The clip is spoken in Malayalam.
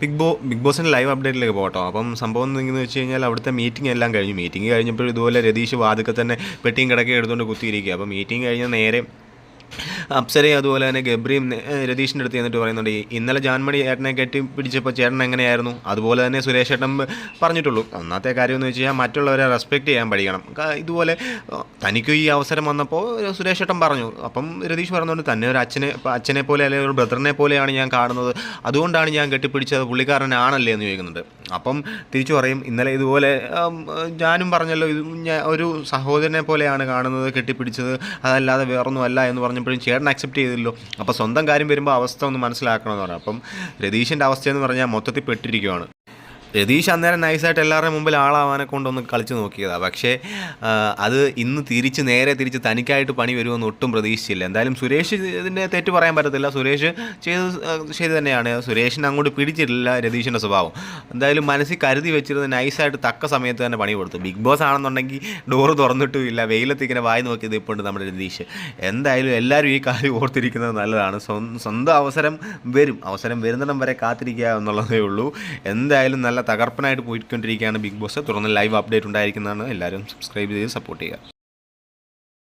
ബിഗ് ബോസിൻ്റെ ലൈവ് അപ്ഡേറ്റിലേക്ക് പോകട്ടോ. അപ്പം സംഭവം എന്തെന്ന് വെച്ച് കഴിഞ്ഞാൽ അവിടുത്തെ മീറ്റിംഗ് എല്ലാം കഴിഞ്ഞു. മീറ്റിംഗ് കഴിഞ്ഞപ്പോൾ ഇതുപോലെ രതീഷ് വാതിൽക്കൽ തന്നെ പെട്ടിയും കിടക്കയും എടുത്തുകൊണ്ട് കുത്തിയിരിക്കുക. അപ്പോൾ മീറ്റിംഗ് കഴിഞ്ഞ് നേരെ അപ്സരയും അതുപോലെ തന്നെ ഗബ്രിയും രതീഷിൻ്റെ അടുത്ത് ചെന്നിട്ട് പറയുന്നുണ്ട്, ഇന്നലെ ജാൻമണി ചേട്ടനെ കെട്ടി പിടിച്ചപ്പോൾ ചേട്ടൻ എങ്ങനെയായിരുന്നു, അതുപോലെ തന്നെ സുരേഷ് ചേട്ടൻ പറഞ്ഞിട്ടുള്ളൂ. ഒന്നാമത്തെ കാര്യം എന്ന് വെച്ച് കഴിഞ്ഞാൽ മറ്റുള്ളവരെ റെസ്പെക്റ്റ് ചെയ്യാൻ പഠിക്കണം. ഇതുപോലെ തനിക്കും ഈ അവസരം വന്നപ്പോൾ സുരേഷ് ചേട്ടൻ പറഞ്ഞു. അപ്പം രതീഷ് പറഞ്ഞുകൊണ്ട് തന്നെ ഒരു അച്ഛനെ പോലെ അല്ലെങ്കിൽ ഒരു ബ്രദറിനെ പോലെയാണ് ഞാൻ കാണുന്നത്, അതുകൊണ്ടാണ് ഞാൻ കെട്ടിപ്പിടിച്ചത്, പുള്ളിക്കാരനാണല്ലേ എന്ന് ചോദിക്കുന്നുണ്ട്. അപ്പം തിരിച്ചു പറയും, ഇന്നലെ ഇതുപോലെ ഞാനും പറഞ്ഞല്ലോ, ഇത് ഒരു സഹോദരനെ പോലെയാണ് കാണുന്നത്, കെട്ടിപ്പിടിച്ചത്, അതല്ലാതെ വേറൊന്നുമല്ല എന്ന് പറഞ്ഞപ്പോഴും ചേട്ടൻ അക്സെപ്റ്റ് ചെയ്തില്ലോ. അപ്പോൾ സ്വന്തം കാര്യം വരുമ്പോൾ അവസ്ഥ ഒന്ന് മനസ്സിലാക്കണമെന്ന് പറഞ്ഞു. അപ്പം രതീഷിൻ്റെ അവസ്ഥയെന്ന് പറഞ്ഞാൽ മൊത്തത്തിൽ പെട്ടിരിക്കുവാണ്. രതീഷ് അന്നേരം നൈസായിട്ട് എല്ലാവരുടെയും മുമ്പിൽ ആളാവാനെ കൊണ്ടൊന്ന് കളിച്ച് നോക്കിയതാണ്. പക്ഷേ അത് ഇന്ന് നേരെ തിരിച്ച് തനിക്കായിട്ട് പണി വരുമെന്ന് ഒട്ടും പ്രതീക്ഷിച്ചില്ല. എന്തായാലും സുരേഷ് ഇതിൻ്റെ തെറ്റ് പറയാൻ പറ്റത്തില്ല, സുരേഷ് ശരി തന്നെയാണ്. സുരേഷിന് അങ്ങോട്ട് പിടിച്ചിട്ടില്ല രതീഷിൻ്റെ സ്വഭാവം. എന്തായാലും മനസ്സിൽ കരുതി വെച്ചിരുന്ന നൈസായിട്ട് തക്ക സമയത്ത് തന്നെ പണി കൊടുത്തു. ബിഗ് ബോസ് ആണെന്നുണ്ടെങ്കിൽ ഡോറ് തുറന്നിട്ടുമില്ല, വെയിലത്ത് ഇങ്ങനെ വായി നോക്കിയത് ഇപ്പോൾ ഉണ്ട് നമ്മുടെ രതീഷ്. എന്തായാലും എല്ലാവരും ഈ കാര്യം ഓർത്തിരിക്കുന്നത് നല്ലതാണ്. സ്വന്തം അവസരം വരുന്നിടം വരെ കാത്തിരിക്കുക എന്നുള്ളതേ ഉള്ളൂ. എന്തായാലും നല്ല തകർപ്പനായിട്ട് പോയിക്കൊണ്ടിരിക്കുകയാണ് ബിഗ് ബോസ്. തുടർന്ന് ലൈവ് അപ്ഡേറ്റ് ഉണ്ടായിരിക്കുന്നതാണ്. എല്ലാവരും സബ്സ്ക്രൈബ് ചെയ്ത് സപ്പോർട്ട് ചെയ്യുക.